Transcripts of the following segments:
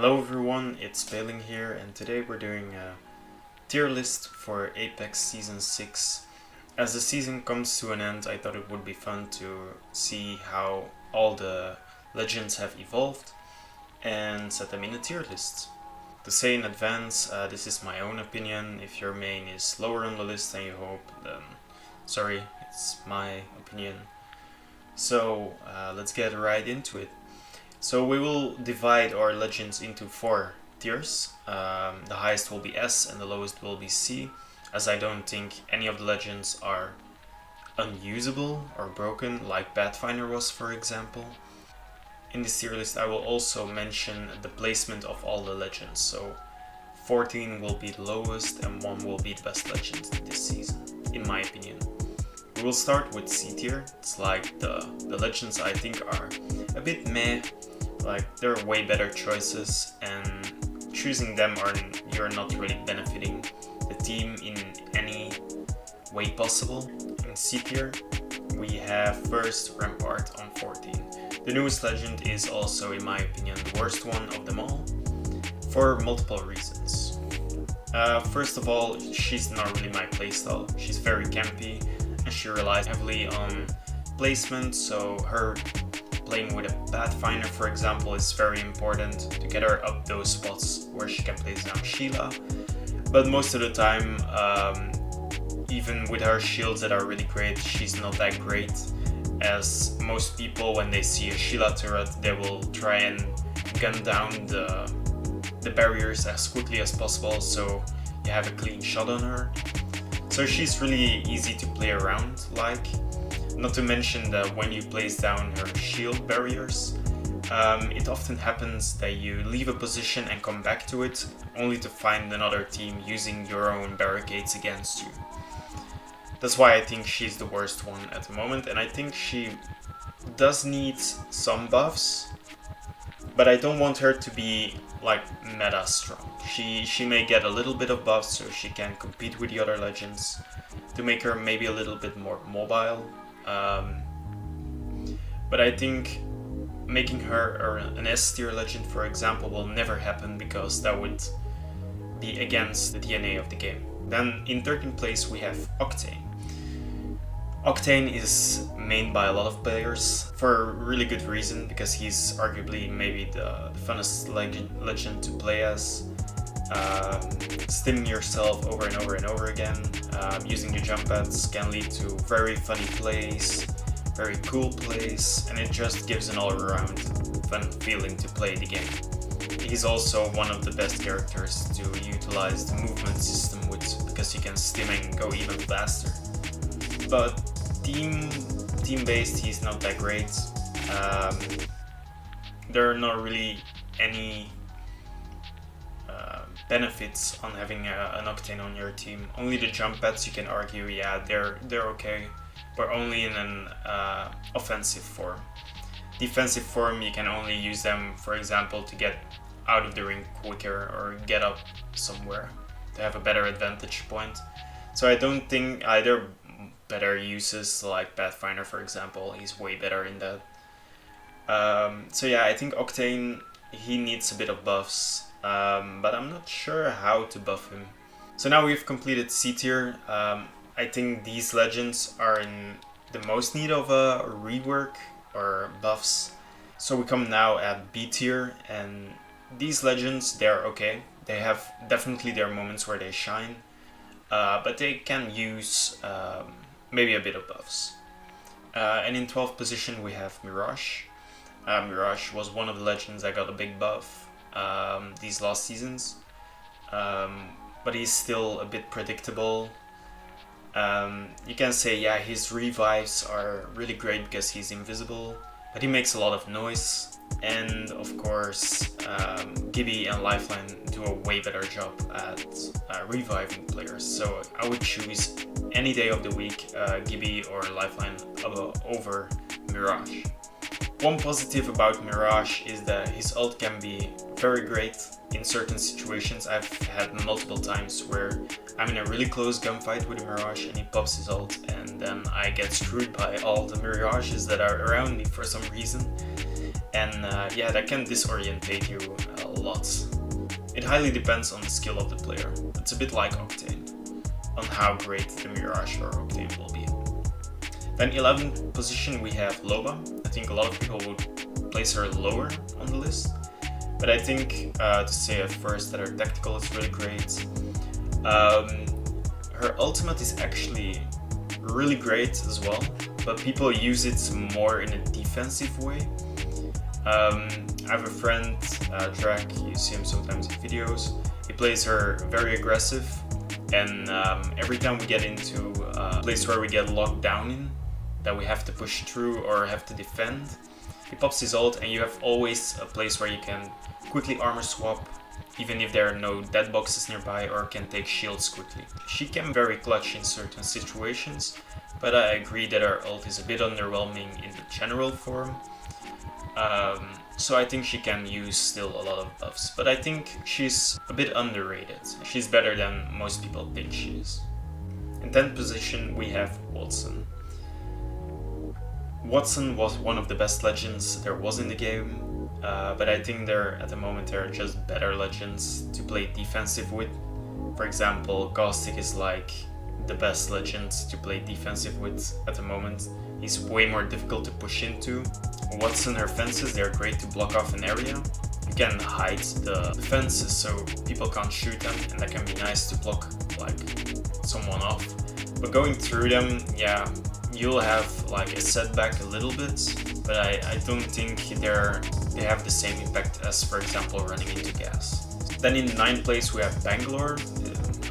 Hello everyone, it's Bailing here, and today we're doing a tier list for Apex Season 6. As the season comes to an end, I thought it would be fun to see how all the legends have evolved and set them in a tier list. To say in advance, this is my own opinion. If your main is lower on the list than you hope, then sorry, it's my opinion. So let's get right into it. So we will divide our legends into 4 tiers. The highest will be S and the lowest will be C, as I don't think any of the legends are unusable or broken like Pathfinder was, for example. In this tier list I will also mention the placement of all the legends. So 14 will be the lowest and 1 will be the best legends this season, in my opinion. We will start with C tier. It's like the legends I think are a bit meh. Like, there are way better choices, and choosing them you're not really benefiting the team in any way possible. In C tier, we have first Rampart on 14. The newest legend is also, in my opinion, the worst one of them all, for multiple reasons. First of all, she's not really my playstyle. She's very campy, and she relies heavily on placement, so her playing with a Pathfinder, for example, is very important to get her up those spots where she can place down Sheila. But most of the time, even with her shields that are really great, she's not that great, as most people, when they see a Sheila turret, they will try and gun down the barriers as quickly as possible so you have a clean shot on her. So she's really easy to play around, like. Not to mention that when you place down her shield barriers, it often happens that you leave a position and come back to it, only to find another team using your own barricades against you. That's why I think she's the worst one at the moment, and I think she does need some buffs, but I don't want her to be like meta strong. She may get a little bit of buffs so she can compete with the other legends, to make her maybe a little bit more mobile. But I think making her an S tier legend, for example, will never happen, because that would be against the DNA of the game. Then in 13th place we have Octane. Octane is mained by a lot of players for a really good reason, because he's arguably maybe the funnest legend to play as. Stimming yourself over and over and over again, using the jump pads can lead to very funny plays, very cool plays, and it just gives an all-around fun feeling to play the game. He's also one of the best characters to utilize the movement system with, because you can stim and go even faster. But team-based, he's not that great. There are not really any benefits on having an Octane on your team. Only the jump pads, you can argue, yeah, they're okay, but only in an offensive form. Defensive form, you can only use them, for example, to get out of the ring quicker or get up somewhere to have a better advantage point. So I don't think either better uses, like Pathfinder, for example, he's way better in that. So yeah, I think Octane, he needs a bit of buffs. But I'm not sure how to buff him. So now we've completed C tier. I think these legends are in the most need of a rework or buffs. So we come now at B tier, and these legends, they're okay. They have definitely their moments where they shine, but they can use maybe a bit of buffs. And in 12th position we have Mirage. Mirage was one of the legends that got a big buff these last seasons, but he's still a bit predictable. You can say, yeah, his revives are really great because he's invisible, but he makes a lot of noise, and of course Gibby and Lifeline do a way better job at reviving players, so I would choose any day of the week Gibby or Lifeline over Mirage. One positive about Mirage is that his ult can be very great in certain situations. I've had multiple times where I'm in a really close gunfight with a Mirage and he pops his ult, and then I get screwed by all the Mirages that are around me for some reason. And yeah, that can disorientate you a lot. It highly depends on the skill of the player. It's a bit like Octane, on how great the Mirage or Octane will be. Then 11th position we have Loba. I think a lot of people would place her lower on the list, but I think to say at first that her tactical is really great. Her ultimate is actually really great as well, but people use it more in a defensive way. I have a friend, Drac, you see him sometimes in videos. He plays her very aggressive, and every time we get into a place where we get locked down in, that we have to push through or have to defend, he pops his ult and you have always a place where you can quickly armor swap, even if there are no dead boxes nearby, or can take shields quickly. She can be very clutch in certain situations, but I agree that her ult is a bit underwhelming in the general form. So I think she can use still a lot of buffs, but I think she's a bit underrated. She's better than most people think she is. In 10th position we have Wattson. Wattson was one of the best legends there was in the game, but I think at the moment there are just better legends to play defensive with. For example, Caustic is like the best legend to play defensive with at the moment. He's way more difficult to push into. Wattson, her fences, they're great to block off an area. You can hide the fences so people can't shoot them, and that can be nice to block like someone off. But going through them, yeah, you'll have like a setback a little bit, but I don't think they have the same impact as, for example, running into gas. Then in 9th place we have Bangalore.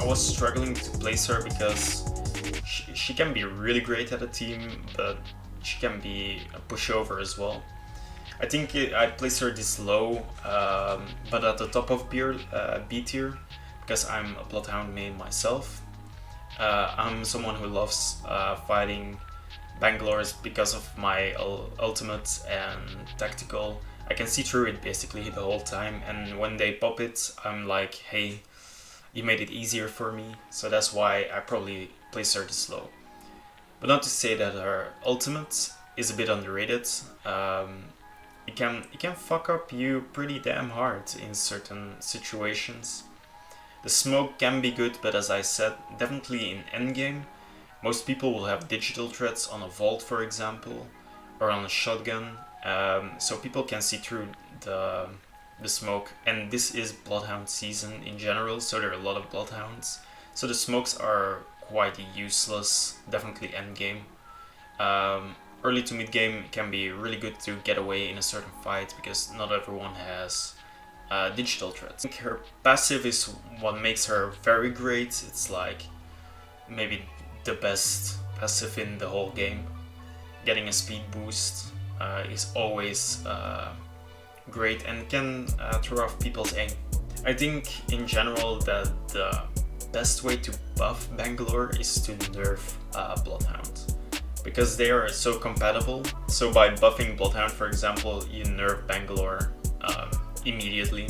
I was struggling to place her because she can be really great at a team, but she can be a pushover as well. I think I place her this low, but at the top of B tier, because I'm a Bloodhound main myself. I'm someone who loves fighting Bangalore's because of my ultimate and tactical. I can see through it basically the whole time, and when they pop it, I'm like, hey, you made it easier for me, so that's why I probably place her this low. But not to say that her ultimate is a bit underrated. It can fuck up you pretty damn hard in certain situations. The smoke can be good, but as I said, definitely in endgame, most people will have digital threats on a vault, for example, or on a shotgun, so people can see through the smoke. And this is Bloodhound season in general, so there are a lot of Bloodhounds. So the smokes are quite useless, definitely endgame. Early to mid game can be really good to get away in a certain fight because not everyone has digital threats. I think her passive is what makes her very great. It's like maybe the best passive in the whole game. Getting a speed boost is always great and can throw off people's aim. I think in general that the best way to buff Bangalore is to nerf Bloodhound, because they are so compatible. So by buffing Bloodhound, for example, you nerf Bangalore immediately.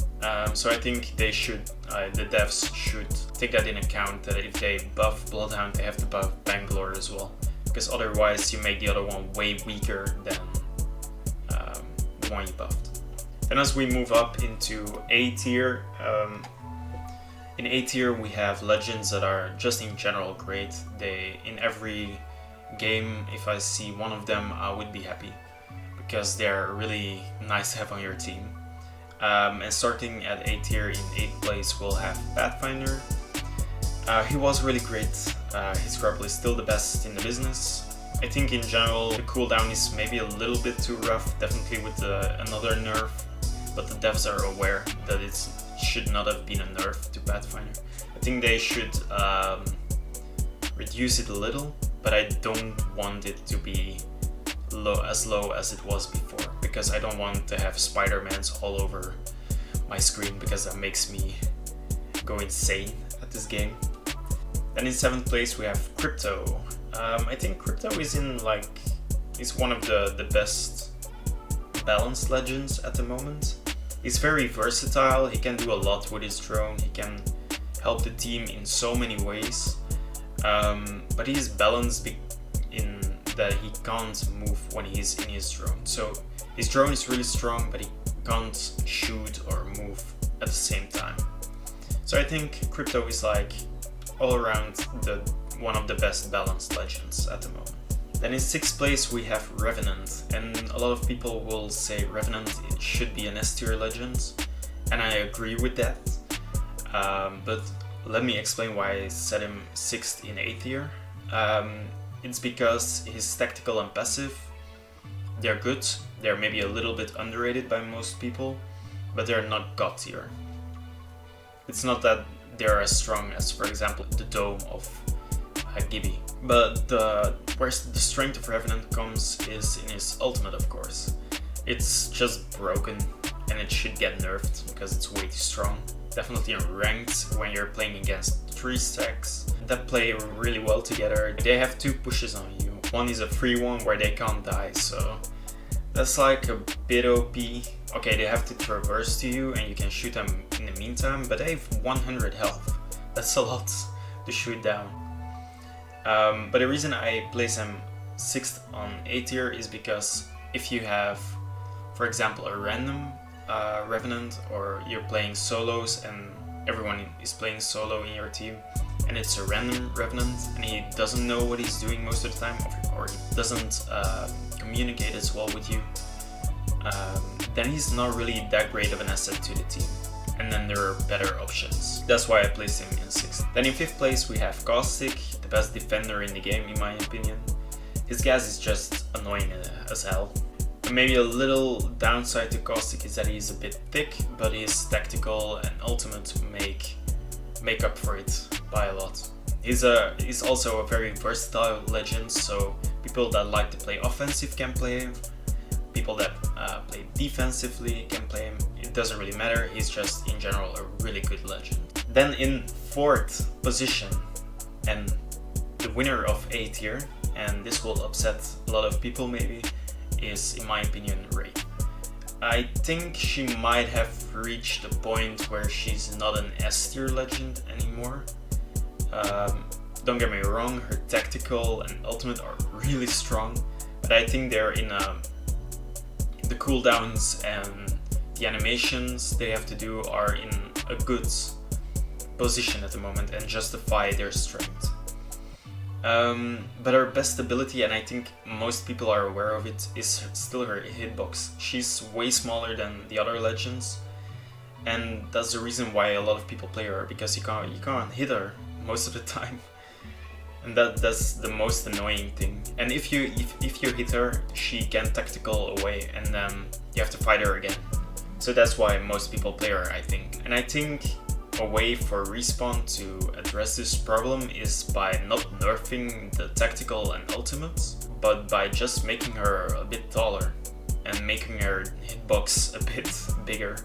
So I think they should, the devs should take that in account, that if they buff Bloodhound, they have to buff Bangalore as well, because otherwise you make the other one way weaker than the one you buffed. And as we move up into A tier, in A tier we have legends that are just in general great. They, in every game, if I see one of them, I would be happy, because they're really nice to have on your team. And starting at A tier, in 8th place, we'll have Pathfinder. He was really great. His grapple is still the best in the business. I think in general the cooldown is maybe a little bit too rough, definitely with another nerf, but the devs are aware that it should not have been a nerf to Pathfinder. I think they should reduce it a little, but I don't want it to be low as it was before, because I don't want to have Spider-Mans all over my screen, because that makes me go insane at this game. Then in 7th place we have Crypto. I think Crypto is one of the best balanced legends at the moment. He's very versatile, he can do a lot with his drone, he can help the team in so many ways, but he's balanced in that he can't move when he's in his drone. So his drone is really strong, but he can't shoot or move at the same time. So I think Crypto is like all around one of the best balanced legends at the moment. Then in 6th place we have Revenant, and a lot of people will say Revenant should be an S tier legend, and I agree with that. But let me explain why I set him 6th in A tier. It's because his tactical and passive, they're good. They're maybe a little bit underrated by most people, but they're not god tier. It's not that they're as strong as, for example, the Dome of Gibby. But where the strength of Revenant comes is in his ultimate, of course. It's just broken and it should get nerfed because it's way too strong. Definitely in ranked when you're playing against 3 stacks that play really well together. They have 2 pushes on you. One is a free one where they can't die, so that's like a bit OP. Okay, they have to traverse to you and you can shoot them in the meantime, but they have 100 health. That's a lot to shoot down. But the reason I place him 6th on A tier is because if you have, for example, a random Revenant, or you're playing solos and everyone is playing solo in your team, and it's a random Revenant and he doesn't know what he's doing most of the time, or he doesn't communicate as well with you, then he's not really that great of an asset to the team. And then there are better options. That's why I placed him in 6th. Then in 5th place we have Caustic, the best defender in the game in my opinion. His gas is just annoying as hell. Maybe a little downside to Caustic is that he's a bit thick, but his tactical and ultimate make up for it by a lot. He's also a very versatile legend, so people that like to play offensive can play him. People that play defensively can play him. It doesn't really matter, he's just in general a really good legend. Then in 4th position, and the winner of A tier, and this will upset a lot of people maybe, is in my opinion Wraith. I think she might have reached a point where she's not an S tier legend anymore. Don't get me wrong, her tactical and ultimate are really strong, but I think they're in the cooldowns and the animations they have to do are in a good position at the moment and justify their strength. But her best ability, and I think most people are aware of it, is still her hitbox. She's way smaller than the other legends, and that's the reason why a lot of people play her, because you can't hit her most of the time. And that's the most annoying thing. And if you hit her, she can tactical away, and then you have to fight her again. So that's why most people play her, I think. And I think a way for Respawn to address this problem is by not nerfing the tactical and ultimates, but by just making her a bit taller and making her hitbox a bit bigger.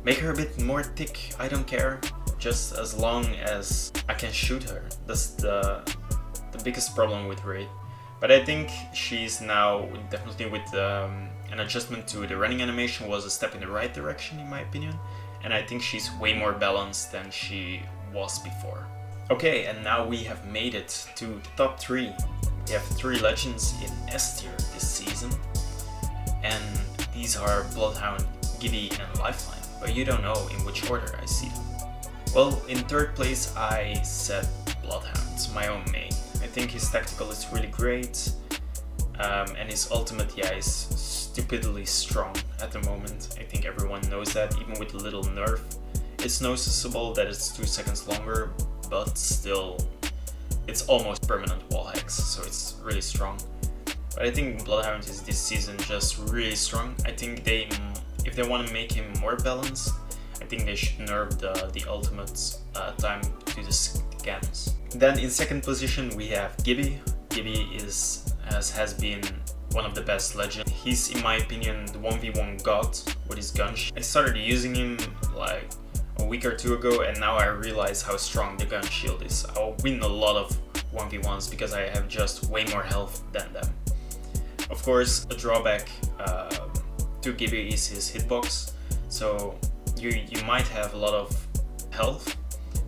Make her a bit more thick, I don't care, just as long as I can shoot her. That's the biggest problem with Wraith. But I think she's now definitely with an adjustment to the running animation was a step in the right direction in my opinion. And I think she's way more balanced than she was before. Okay, and now we have made it to the top 3. We have 3 legends in S tier this season. And these are Bloodhound, Gibby and Lifeline. But you don't know in which order I see them. Well, in 3rd place I set Bloodhound, my own main. I think his tactical is really great. And his ultimate, yeah, is stupidly strong at the moment. I think everyone knows that, even with a little nerf. It's noticeable that it's 2 seconds longer, but still, it's almost permanent wall hacks, so it's really strong. But I think Bloodhound is this season just really strong. I think if they want to make him more balanced, I think they should nerf the ultimate time to the scans. Then in 2nd position we have Gibby. Gibby has been one of the best legends. He's, in my opinion, the 1v1 god with his gun. I started using him like a week or 2 ago, and now I realize how strong the gun shield is. I'll win a lot of 1v1s because I have just way more health than them. Of course, a drawback to Gibby is his hitbox, so you might have a lot of health,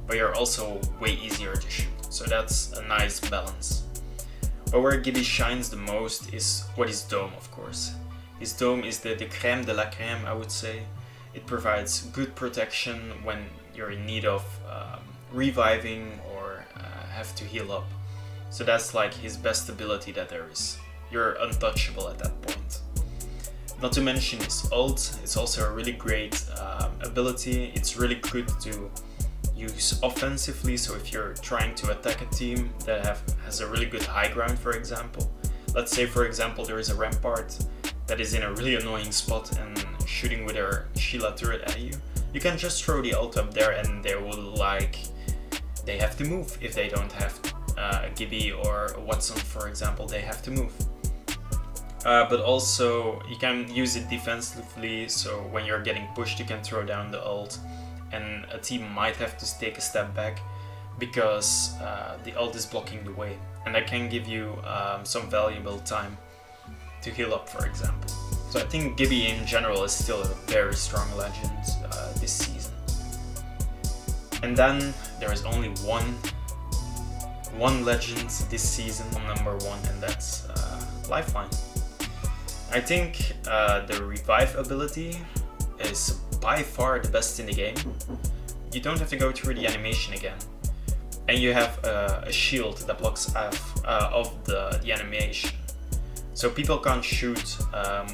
but you're also way easier to shoot, so that's a nice balance. But where Gibby shines the most is what his dome, of course. His dome is the crème de la crème, I would say. It provides good protection when you're in need of reviving or have to heal up. So that's like his best ability that there is. You're untouchable at that point. Not to mention his ult, it's also a really great ability. It's really good to use offensively, so if you're trying to attack a team that has a really good high ground, for example. Let's say, for example, there is a Rampart that is in a really annoying spot and shooting with her Sheila turret at you. You can just throw the ult up there and they will they have to move. If they don't have a Gibby or a Wattson, for example, they have to move. But also you can use it defensively, so when you're getting pushed you can throw down the ult and a team might have to take a step back because the ult is blocking the way, and that can give you some valuable time to heal up, for example. So I think Gibby in general is still a very strong legend this season. And then there is only one legend this season, number 1, and that's Lifeline. I think the revive ability is by far the best in the game. You don't have to go through the animation again, and you have a shield that blocks off the animation, so people can't shoot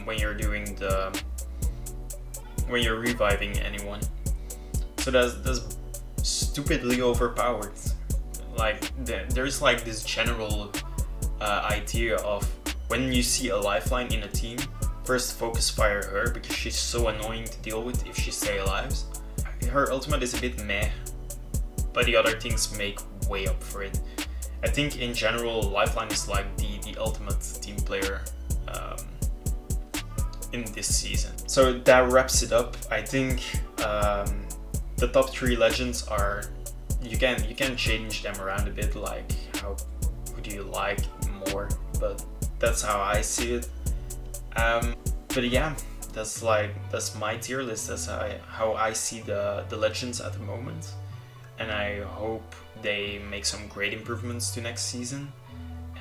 when you're reviving anyone. So that's stupidly overpowered. Like there's like this general idea of when you see a Lifeline in a team, first focus fire her because she's so annoying to deal with if she stays alive. Her ultimate is a bit meh, but the other things make way up for it. I think in general Lifeline is like the ultimate team player in this season. So that wraps it up. I think the top 3 legends are, you can change them around a bit, like who do you like more, but that's how I see it. But yeah, that's my tier list. That's how I see the legends at the moment, and I hope they make some great improvements to next season,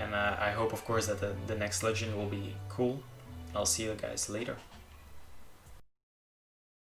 and I hope of course that the next legend will be cool. I'll see you guys later.